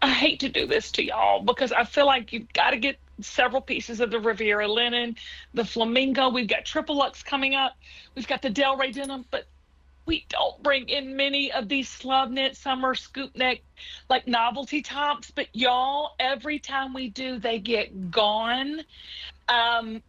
I hate to do this to y'all because I feel like you've got to get several pieces of the Riviera linen, the flamingo. We've got triple Lux coming up. We've got the Del Rey denim, but we don't bring in many of these slub knit summer scoop neck like novelty tops. But y'all, every time we do, they get gone. Um,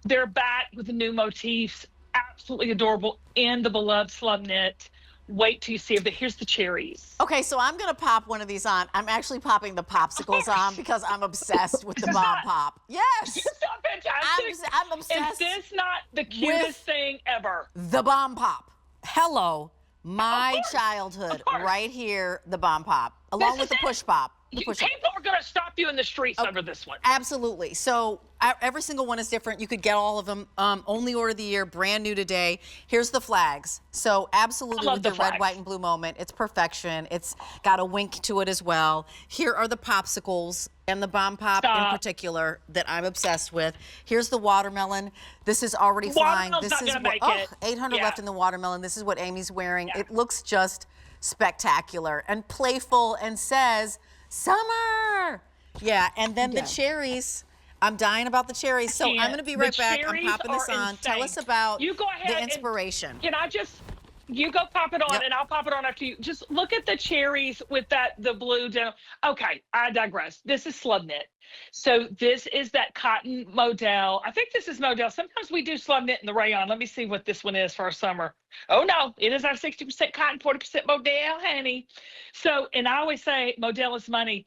they're back with the new motifs, absolutely adorable in the beloved slub knit. Wait till you see it. But here's the cherries. Okay, so I'm gonna pop one of these on. I'm actually popping the popsicles on because I'm obsessed with the bomb pop. Yes, It's not fantastic. I'm obsessed. Is this not the cutest thing ever? The bomb pop. Hello, my childhood, right here. The bomb pop, along with the push pop. People are going to stop you in the streets over this one. Absolutely. So every single one is different. You could get all of them. Only order of the year, brand new today. Here's the flags. So absolutely with the red, white, and blue moment, it's perfection. It's got a wink to it as well. Here are the popsicles and the bomb pop in particular that I'm obsessed with. Here's the watermelon. This is already flying. This is what, 800 left in the watermelon. This is what Amy's wearing. It looks just spectacular and playful and says, summer. Yeah, and then the cherries. I'm dying about the cherries. So I'm going to be right back. I'm popping this on. Insane. Tell us about you go ahead the inspiration. Can I just, you go pop it on and I'll pop it on after you. Just look at the cherries with the blue denim. Okay, I digress. This is slub knit. So this is that cotton modal. I think this is modal. Sometimes we do slub knit in the rayon. Let me see what this one is for our summer. Oh no, it is our 60% cotton, 40% modal, honey. So, and I always say modal is money.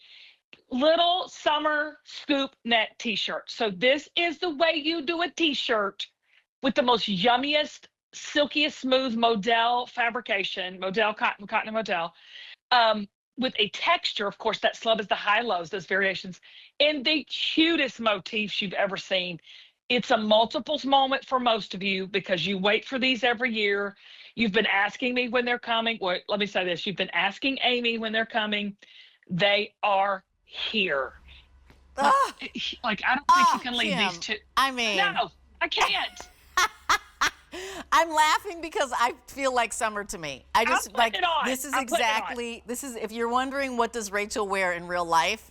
Little summer scoop net t-shirt. So this is the way you do a t-shirt with the most yummiest, silkiest, smooth modal fabrication, modal cotton and modal. With a texture, of course, that slub is the high-lows, those variations, and the cutest motifs you've ever seen. It's a multiples moment for most of you because you wait for these every year. You've been asking me when they're coming. Well, let me say this. You've been asking Amy when they're coming. They are here. Like, I don't think you can leave these two. I mean. No, I can't. I'm laughing because I feel like summer to me. I just like this is exactly this is if you're wondering what does Rachel wear in real life,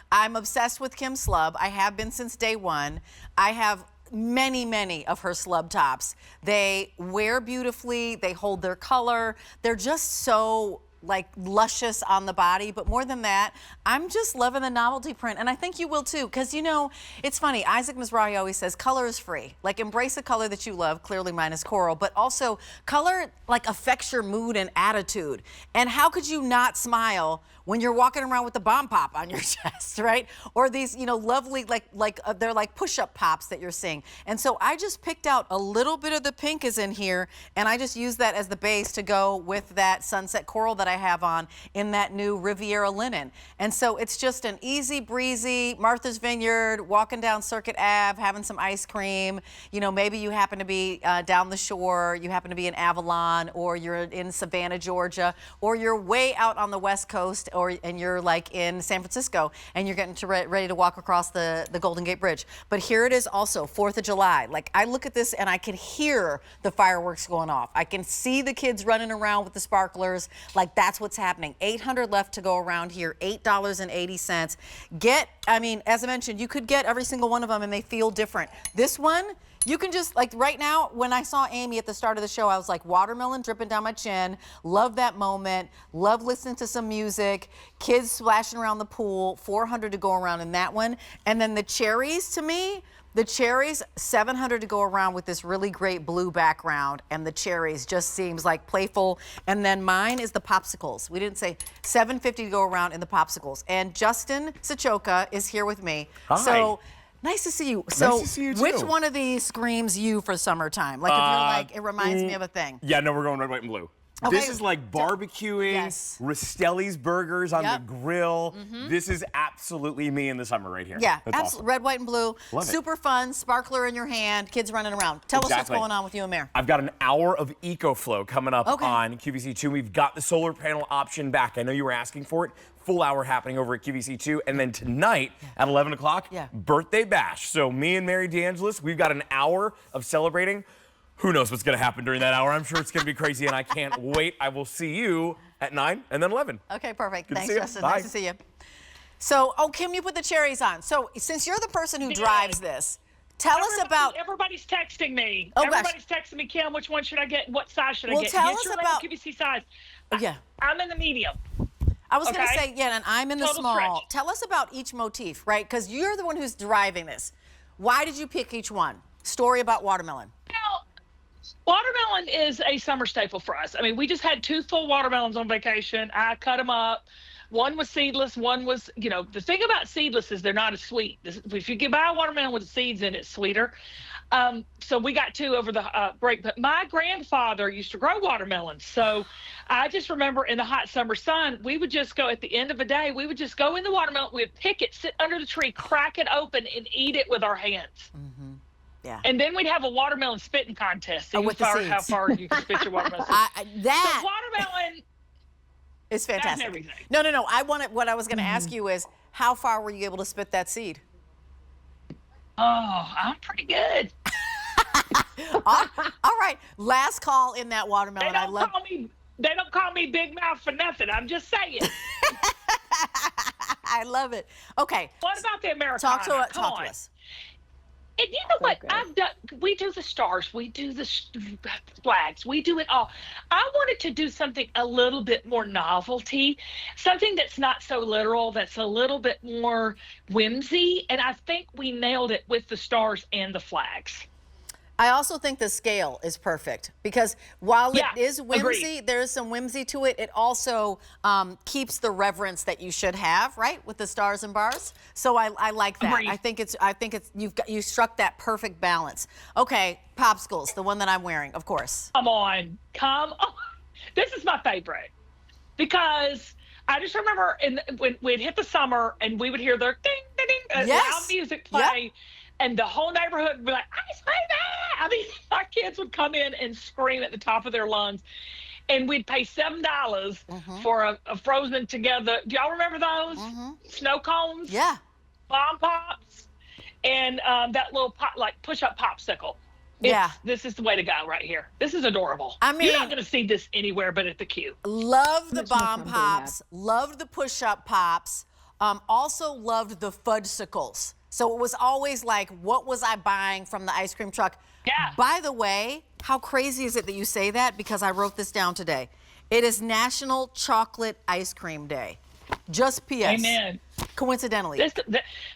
I'm obsessed with Kim Slub. I have been since day one. I have many of her slub tops. They wear beautifully, they hold their color. They're just so like luscious on the body, but more than that, I'm just loving the novelty print, and I think you will too, because you know, it's funny, Isaac Mizrahi always says color is free. Like, embrace a color that you love. Clearly mine is coral, but also color like affects your mood and attitude. And how could you not smile when you're walking around with the bomb pop on your chest, right? Or these, you know, lovely, they're like push-up pops that you're seeing. And so I just picked out a little bit of the pink is in here, and I just used that as the base to go with that sunset coral that I have on in that new Riviera linen. And so it's just an easy breezy Martha's Vineyard, walking down Circuit Ave, having some ice cream. You know, maybe you happen to be down the shore, you happen to be in Avalon, or you're in Savannah, Georgia, or you're way out on the West Coast, and you're like in San Francisco and you're getting ready to walk across the Golden Gate Bridge. But here it is also, 4th of July. Like, I look at this and I can hear the fireworks going off. I can see the kids running around with the sparklers. Like, that's what's happening. 800 left to go around here, $8.80. I mean, as I mentioned, you could get every single one of them and they feel different. This one, you can just, like right now, when I saw Amy at the start of the show, I was like, watermelon dripping down my chin. Love that moment. Love listening to some music. Kids splashing around the pool. 400 to go around in that one. And then the cherries, to me, the cherries, 700 to go around with this really great blue background. And the cherries just seems like playful. And then mine is the popsicles. We didn't say 750 to go around in the popsicles. And Justin Sachoka is here with me. Hi. So, nice to see you. So, nice to see you too. Which one of these screams you for summertime? Like, if you're like, it reminds me of a thing. Yeah, no, we're going red, white, and blue. Okay. This is like barbecuing, Rastelli's burgers on the grill. This is absolutely me in the summer right here. Yeah, that's absolutely. awesome. Red, white, and blue. Love Super fun, sparkler in your hand, kids running around. Tell us what's going on with you and Mare. I've got an hour of EcoFlow coming up on QVC2. We've got the solar panel option back. I know you were asking for it. Full hour happening over at QVC2. And then tonight at 11 o'clock, birthday bash. So me and Mary DeAngelis, we've got an hour of celebrating Who knows what's going to happen during that hour? I'm sure it's going to be crazy, and I can't wait. I will see you at 9 and then 11. Okay, perfect. Good Thanks, to see you. Justin. Bye. Nice to see you. So, Kim, you put the cherries on. So, since you're the person who drives this, tell us about. Everybody's texting me. Oh, Everybody's texting me, Kim, which one should I get? What size should I get? Tell Get us your about. QVC size. Yeah. I'm in the medium. I was going to say, yeah, and I'm in the Total small. stretch. Tell us about each motif, right? Because you're the one who's driving this. Why did you pick each one? Story about watermelon. Well, watermelon is a summer staple for us. I mean, we just had 2 full watermelons on vacation. I cut them up. One was seedless. One was, the thing about seedless is they're not as sweet. If you can buy a watermelon with seeds in it, it's sweeter. So we got 2 over the break. But my grandfather used to grow watermelons. So I just remember in the hot summer sun, we would just go at the end of the day, we would just go in the watermelon, we'd pick it, sit under the tree, crack it open, and eat it with our hands. Mm-hmm. Yeah. And then we'd have a watermelon spitting contest. See with how far you can spit your watermelon. So watermelon is fantastic. That's everything. No. What I was going to ask you is, how far were you able to spit that seed? Oh, I'm pretty good. All right. Last call in that watermelon. They don't call me Big Mouth for nothing. I'm just saying. I love it. Okay. What about the Americana? Talk to us. And you know what? We do the stars. We do the flags. We do it all. I wanted to do something a little bit more novelty, something that's not so literal, that's a little bit more whimsy. And I think we nailed it with the stars and the flags. I also think the scale is perfect because while it is whimsy, agreed. there is some whimsy to it. It also keeps the reverence that you should have, right, with the stars and bars. So I like that. Agreed. I think it's you struck that perfect balance. Okay, popsicles, the one that I'm wearing, of course. Come on. This is my favorite because I just remember when we'd hit the summer and we would hear their ding, ding, ding, loud music play. Yep. And the whole neighborhood would be like, ice cream! I mean, our kids would come in and scream at the top of their lungs. And we'd pay $7 for a frozen together. Do y'all remember those? Snow cones? Yeah. Bomb pops? And that little push-up popsicle. This is the way to go right here. This is adorable. I mean, you're not going to see this anywhere but at the Q. Love the bomb pops. Loved the push-up pops. Also loved the fudgesicles. So it was always like, what was I buying from the ice cream truck? Yeah. By the way, how crazy is it that you say that? Because I wrote this down today. It is National Chocolate Ice Cream Day. Just P.S. Amen. Coincidentally.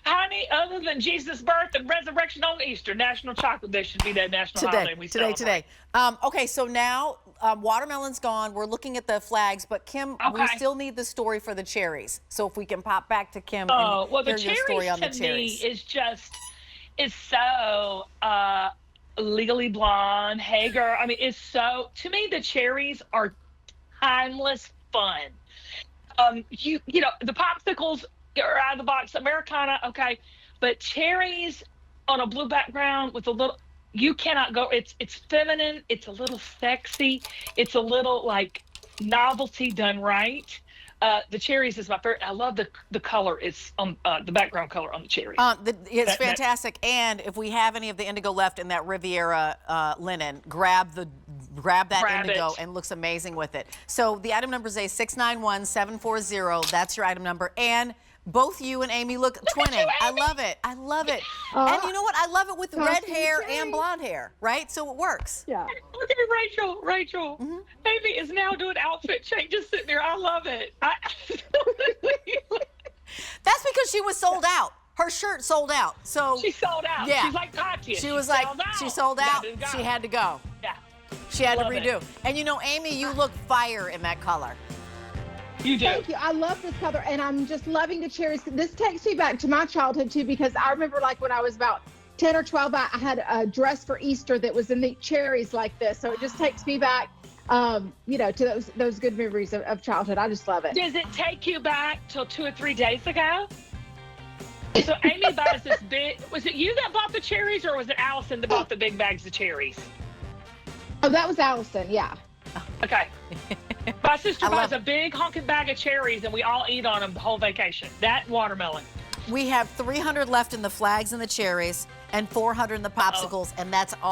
Honey, other than Jesus' birth and resurrection on Easter, National Chocolate Day should be that national holiday we celebrate. Today. Okay, so now watermelon's gone. We're looking at the flags, but Kim, we still need the story for the cherries. So if we can pop back to Kim and hear your story on the cherries. To me is so Legally Blonde, Hager. I mean, to me, the cherries are timeless fun. The popsicles are out of the box, Americana, okay, but cherries on a blue background with a little, you cannot go, it's feminine, it's a little sexy, it's a little like novelty done right. The cherries is my favorite. I love the color. It's the background color on the cherries. It's fantastic. And if we have any of the indigo left in that Riviera linen, grab that indigo and looks amazing with it. So the item number is A691740. That's your item number. And both you and Amy look twinning. I love it. I love it. And you know what? I love it with red hair and blonde hair, right? So it works. Yeah. Look at Rachel. Amy is now doing outfit changes sitting there. I love it. That's because she was sold out. Her shirt sold out. So she sold out. Yeah. She's like Katya. She was like, she sold out. She had to go. Yeah. She had to redo. And you know, Amy, you look fire in that color. You do. Thank you. I love this color, and I'm just loving the cherries. This takes me back to my childhood, too, because I remember, like, when I was about 10 or 12, I had a dress for Easter that was in the cherries like this. So it just takes me back, to those good memories of childhood. I just love it. Does it take you back till 2 or 3 days ago? So Amy buys this big, was it you that bought the cherries, or was it Allison that bought the big bags of cherries? Oh, that was Allison, yeah. Okay. My sister buys a big honking bag of cherries, and we all eat on them the whole vacation. That watermelon. We have 300 left in the flags and the cherries, and 400 in the popsicles, and that's all.